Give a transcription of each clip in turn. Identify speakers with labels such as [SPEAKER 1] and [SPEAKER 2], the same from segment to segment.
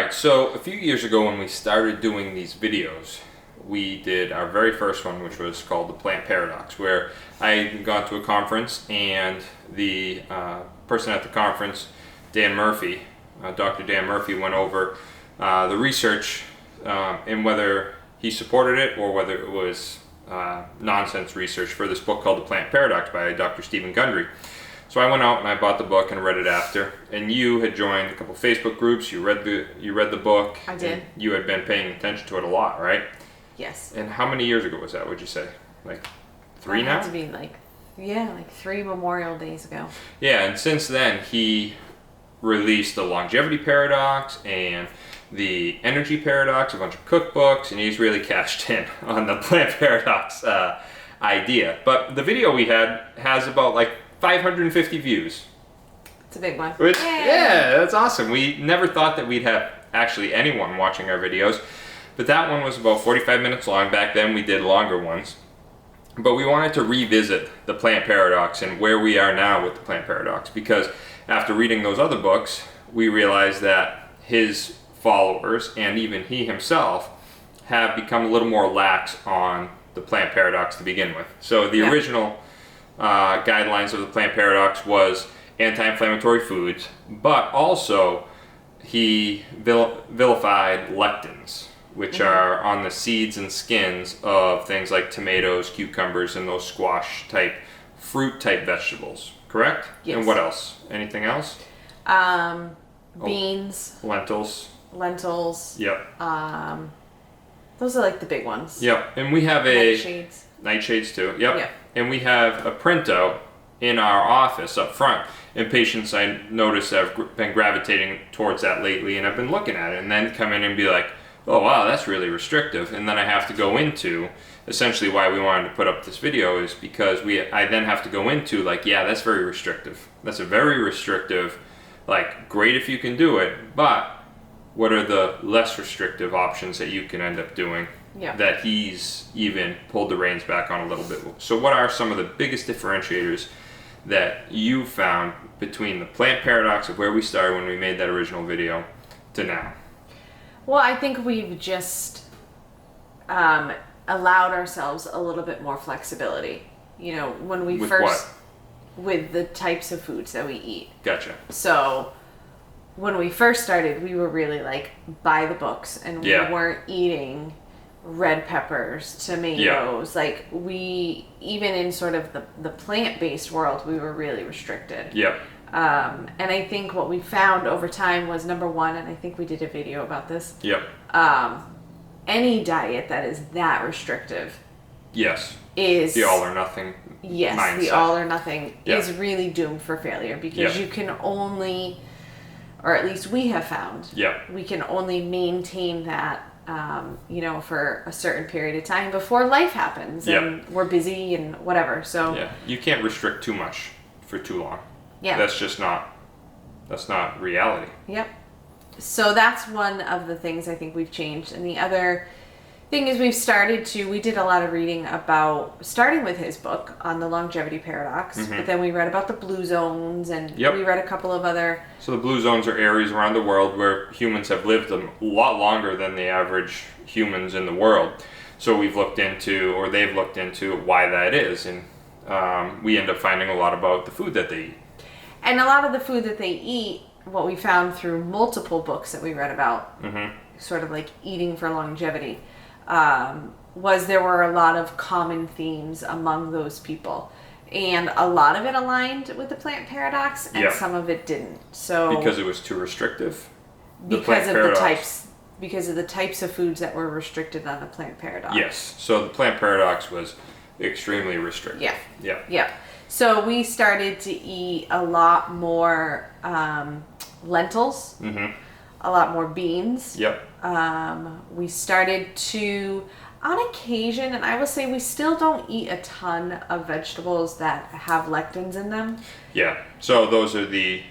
[SPEAKER 1] right, so a few years ago when we started doing these videos, we did our very first one, which was called the Plant Paradox, where I had gone to a conference and the person at the conference, Dan Murphy, Dr. Dan Murphy, went over the research and whether he supported it or whether it was nonsense research for this book called The Plant Paradox by Dr. Stephen Gundry. So I went out and I bought the book and read it after. And you had joined a couple Facebook groups. You read the book.
[SPEAKER 2] I did.
[SPEAKER 1] You had been paying attention to it a lot, right?
[SPEAKER 2] Yes.
[SPEAKER 1] And how many years ago was that? Would you say, like 3 now?
[SPEAKER 2] It had to be like 3 Memorial Days ago.
[SPEAKER 1] Yeah, and since then he released the Longevity Paradox and the Energy Paradox, a bunch of cookbooks, and he's really cashed in on the Plant Paradox idea. But the video we had has about like 550 views.
[SPEAKER 2] It's a big one.
[SPEAKER 1] Which, yeah, that's awesome. We never thought that we'd have actually anyone watching our videos, but that one was about 45 minutes long. Back then we did longer ones. But we wanted to revisit the Plant Paradox and where we are now with the Plant Paradox, because after reading those other books, we realized that his followers and even he himself have become a little more lax on the Plant Paradox to begin with. So the original guidelines of the Plant Paradox was anti-inflammatory foods, but also he vilified lectins, which are on the seeds and skins of things like tomatoes, cucumbers, and those squash type, fruit type vegetables, correct?
[SPEAKER 2] Yes.
[SPEAKER 1] And what else? Anything else?
[SPEAKER 2] Beans.
[SPEAKER 1] Lentils. Yep.
[SPEAKER 2] Those are like the big ones.
[SPEAKER 1] Yep. And we have
[SPEAKER 2] Nightshades.
[SPEAKER 1] Nightshades too. Yep.
[SPEAKER 2] Yep.
[SPEAKER 1] And we have a printout in our office up front. And patients, I notice, have been gravitating towards that lately, and I've been looking at it and then come in and be like, oh wow, that's really restrictive. And then I have to go into, essentially why we wanted to put up this video is because I then have to go into like, yeah, that's very restrictive. That's a very restrictive, like, great if you can do it, but what are the less restrictive options that you can end up doing that he's even pulled the reins back on a little bit? So what are some of the biggest differentiators that you found between the Plant Paradox of where we started when we made that original video to now?
[SPEAKER 2] Well, I think we've just allowed ourselves a little bit more flexibility. You know, when we with the types of foods that we eat.
[SPEAKER 1] Gotcha.
[SPEAKER 2] So when we first started, we were really like by the books, and we weren't eating red peppers, tomatoes. Like we, even in sort of the plant-based world, we were really restricted.
[SPEAKER 1] Yep.
[SPEAKER 2] And I think what we found over time was, number one, and I think we did a video about this.
[SPEAKER 1] Yep.
[SPEAKER 2] Any diet that is that restrictive.
[SPEAKER 1] Yes.
[SPEAKER 2] Is
[SPEAKER 1] the all or nothing.
[SPEAKER 2] Yes, mindset. The all or nothing is really doomed for failure, because you can only, or at least we have found, we can only maintain that, for a certain period of time before life happens and we're busy and whatever. So
[SPEAKER 1] you can't restrict too much for too long.
[SPEAKER 2] Yeah,
[SPEAKER 1] that's not reality.
[SPEAKER 2] Yep. So that's one of the things I think we've changed. And the other thing is we did a lot of reading about, starting with his book on the Longevity Paradox, but then we read about the blue zones, and we read a couple of other.
[SPEAKER 1] So the blue zones are areas around the world where humans have lived a lot longer than the average humans in the world. So they've looked into why that is, and we end up finding a lot about the food that they eat. And
[SPEAKER 2] a lot of the food that they eat, what we found through multiple books that we read about, sort of like eating for longevity, was there were a lot of common themes among those people. And a lot of it aligned with the Plant Paradox, and some of it didn't. So
[SPEAKER 1] because it was too restrictive?
[SPEAKER 2] Because of the types of foods that were restricted on the Plant Paradox.
[SPEAKER 1] Yes. So the Plant Paradox was extremely restrictive.
[SPEAKER 2] Yeah. So we started to eat a lot more lentils, a lot more beans.
[SPEAKER 1] Yep.
[SPEAKER 2] We started to, on occasion, and I will say we still don't eat a ton of vegetables that have lectins in them.
[SPEAKER 1] Yeah. So those are the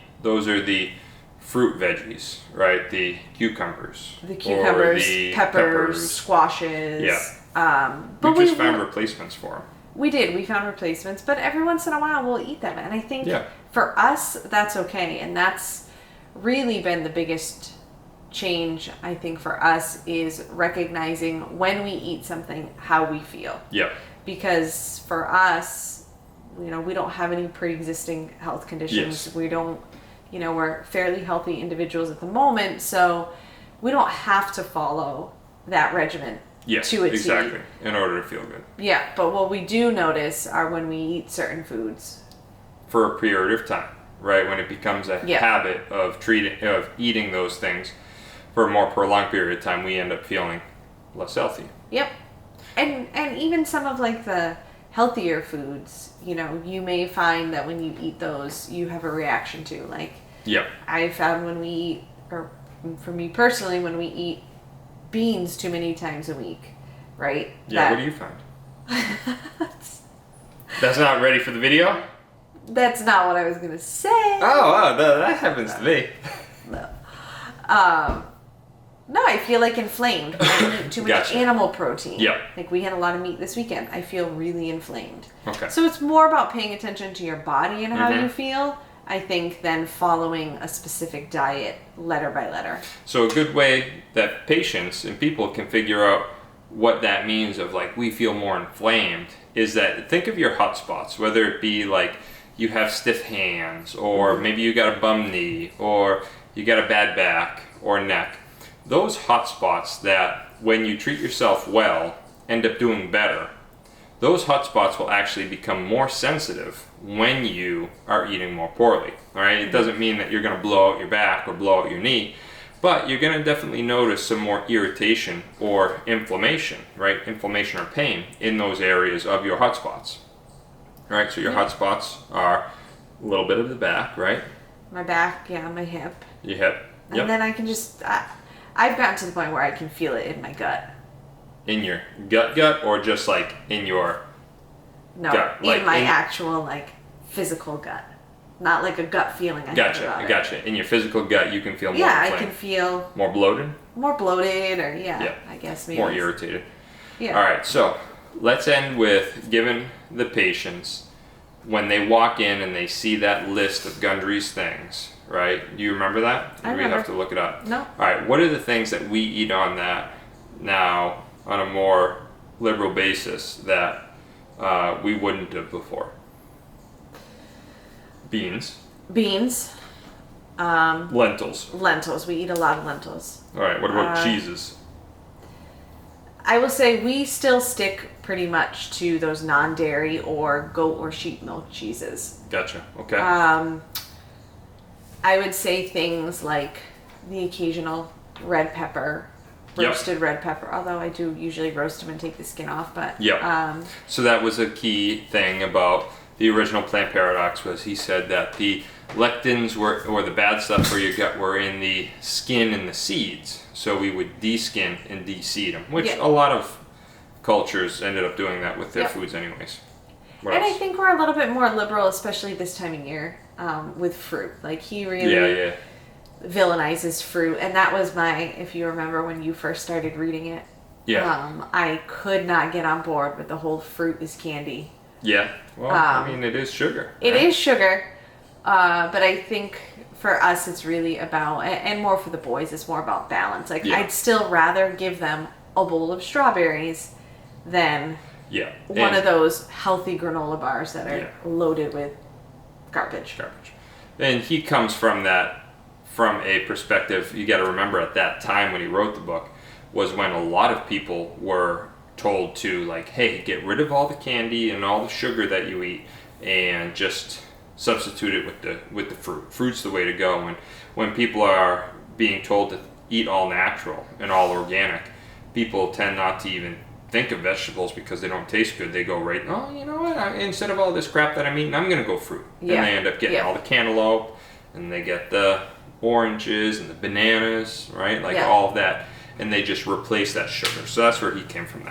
[SPEAKER 1] fruit veggies, right? The cucumbers.
[SPEAKER 2] The peppers, squashes.
[SPEAKER 1] Yeah.
[SPEAKER 2] But
[SPEAKER 1] we just found replacements for them.
[SPEAKER 2] We did. We found replacements, but every once in a while we'll eat them. And I think for us, that's okay. And that's really been the biggest change, I think, for us is recognizing when we eat something, how we feel.
[SPEAKER 1] Yeah.
[SPEAKER 2] Because for us, we don't have any pre-existing health conditions.
[SPEAKER 1] Yes.
[SPEAKER 2] We don't, we're fairly healthy individuals at the moment, so we don't have to follow that regimen to a T.
[SPEAKER 1] Exactly. In order to feel good.
[SPEAKER 2] Yeah, but what we do notice are when we eat certain foods.
[SPEAKER 1] For a period of time, right? When it becomes a habit of eating those things for a more prolonged period of time, we end up feeling less healthy.
[SPEAKER 2] Yep. And even some of like the healthier foods, you may find that when you eat those, you have a reaction to. Like, I found when we eat, or for me personally, when we eat beans too many times a week, right?
[SPEAKER 1] Yeah, what do you find? That's not ready for the video?
[SPEAKER 2] That's not what I was going to say.
[SPEAKER 1] Oh, that happens to me.
[SPEAKER 2] No. No, I feel like inflamed when I eat too much animal protein.
[SPEAKER 1] Yeah.
[SPEAKER 2] Like we had a lot of meat this weekend. I feel really inflamed.
[SPEAKER 1] Okay.
[SPEAKER 2] So it's more about paying attention to your body and how you feel, I think, than following a specific diet letter by letter.
[SPEAKER 1] So a good way that patients and people can figure out what that means of like we feel more inflamed is that think of your hot spots, whether it be like you have stiff hands or maybe you got a bum knee or you got a bad back or neck. Those hot spots that when you treat yourself well end up doing better, those hot spots will actually become more sensitive when you are eating more poorly. All right, it doesn't mean that you're going to blow out your back or blow out your knee, but you're going to definitely notice some more irritation or inflammation, right? Inflammation or pain in those areas of your hot spots. All right, so your hot spots are a little bit of the back, right?
[SPEAKER 2] My back, my hip.
[SPEAKER 1] Your hip. Yep.
[SPEAKER 2] And then I can just, I've gotten to the point where I can feel it in my gut.
[SPEAKER 1] In your gut, or just like in your gut?
[SPEAKER 2] In my actual physical gut. Not like a gut feeling I have about it.
[SPEAKER 1] Gotcha. In your physical gut, you can feel more
[SPEAKER 2] inflamed.
[SPEAKER 1] inflamed.
[SPEAKER 2] I can feel...
[SPEAKER 1] More bloated?
[SPEAKER 2] More bloated, or I guess maybe.
[SPEAKER 1] More irritated.
[SPEAKER 2] Yeah.
[SPEAKER 1] All right, so let's end with giving the patients, when they walk in and they see that list of Gundry's things, right? Do you remember that?
[SPEAKER 2] I remember.
[SPEAKER 1] We have to look it up.
[SPEAKER 2] No.
[SPEAKER 1] All right, what are the things that we eat on that now on a more liberal basis that we wouldn't have before? Beans. Lentils.
[SPEAKER 2] We eat a lot of lentils.
[SPEAKER 1] All right, what about cheeses?
[SPEAKER 2] I will say we still stick pretty much to those non-dairy or goat or sheep milk cheeses.
[SPEAKER 1] Gotcha. Okay.
[SPEAKER 2] I would say things like the occasional red pepper, roasted red pepper, although I do usually roast them and take the skin off. But
[SPEAKER 1] so that was a key thing about the original plant paradox, was he said that the lectins were, or the bad stuff for your gut, were in the skin and the seeds. So we would de-skin and de-seed them, which a lot of cultures ended up doing that with their foods anyways. What else?
[SPEAKER 2] I think we're a little bit more liberal, especially this time of year, with fruit. Like he really villainizes fruit, and that was if you remember when you first started reading it, I could not get on board with the whole fruit is candy.
[SPEAKER 1] Yeah, well, I mean, it is sugar.
[SPEAKER 2] It is sugar, but I think for us it's really about, and more for the boys, it's more about balance. I'd still rather give them a bowl of strawberries than one of those healthy granola bars that are loaded with garbage.
[SPEAKER 1] And he comes from a perspective, you got to remember at that time when he wrote the book, was when a lot of people were told to hey, get rid of all the candy and all the sugar that you eat and just substitute it with the fruit. Fruit's the way to go. And when people are being told to eat all natural and all organic, people tend not to even think of vegetables because they don't taste good. They go right, oh, you know what, instead of all this crap that I'm eating, I'm going to go fruit. And they end up getting all the cantaloupe, and they get the oranges and the bananas, right? All of that. And they just replace that sugar. So that's where he came from.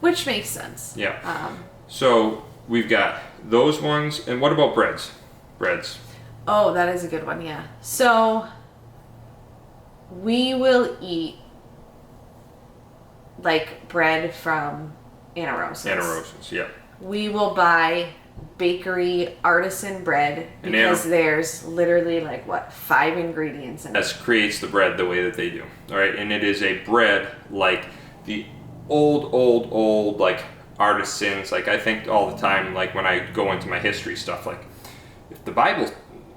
[SPEAKER 2] Which makes sense.
[SPEAKER 1] Yeah. So we've got those ones. And what about breads?
[SPEAKER 2] Oh, that is a good one, yeah. So we will eat bread from Anna Rosa's.
[SPEAKER 1] Yeah.
[SPEAKER 2] We will buy bakery artisan bread because there's literally like 5 ingredients in it.
[SPEAKER 1] That creates the bread the way that they do. All right, and it is a bread like the old like artisans. Like I think all the time, like when I go into my history stuff, like if the Bible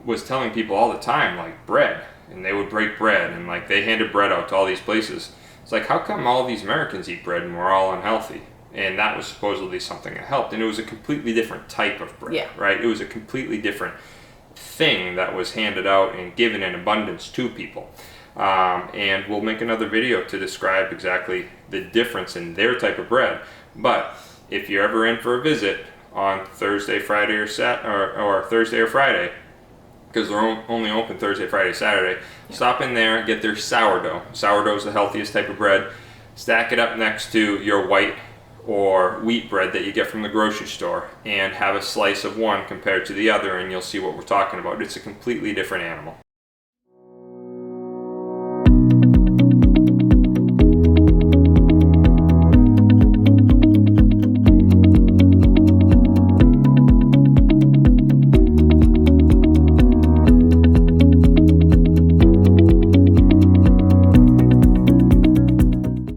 [SPEAKER 1] was telling people all the time like bread, and they would break bread, and like they handed bread out to all these places, it's like, how come all these Americans eat bread and we're all unhealthy? And that was supposedly something that helped, and it was a completely different type of bread, right? It was a completely different thing that was handed out and given in abundance to people. And we'll make another video to describe exactly the difference in their type of bread. But if you're ever in for a visit on Thursday, Friday, or Thursday or Friday, because they're only open Thursday, Friday, Saturday, stop in there, get their sourdough. Sourdough is the healthiest type of bread. Stack it up next to your white or wheat bread that you get from the grocery store, and have a slice of one compared to the other, and you'll see what we're talking about. It's a completely different animal.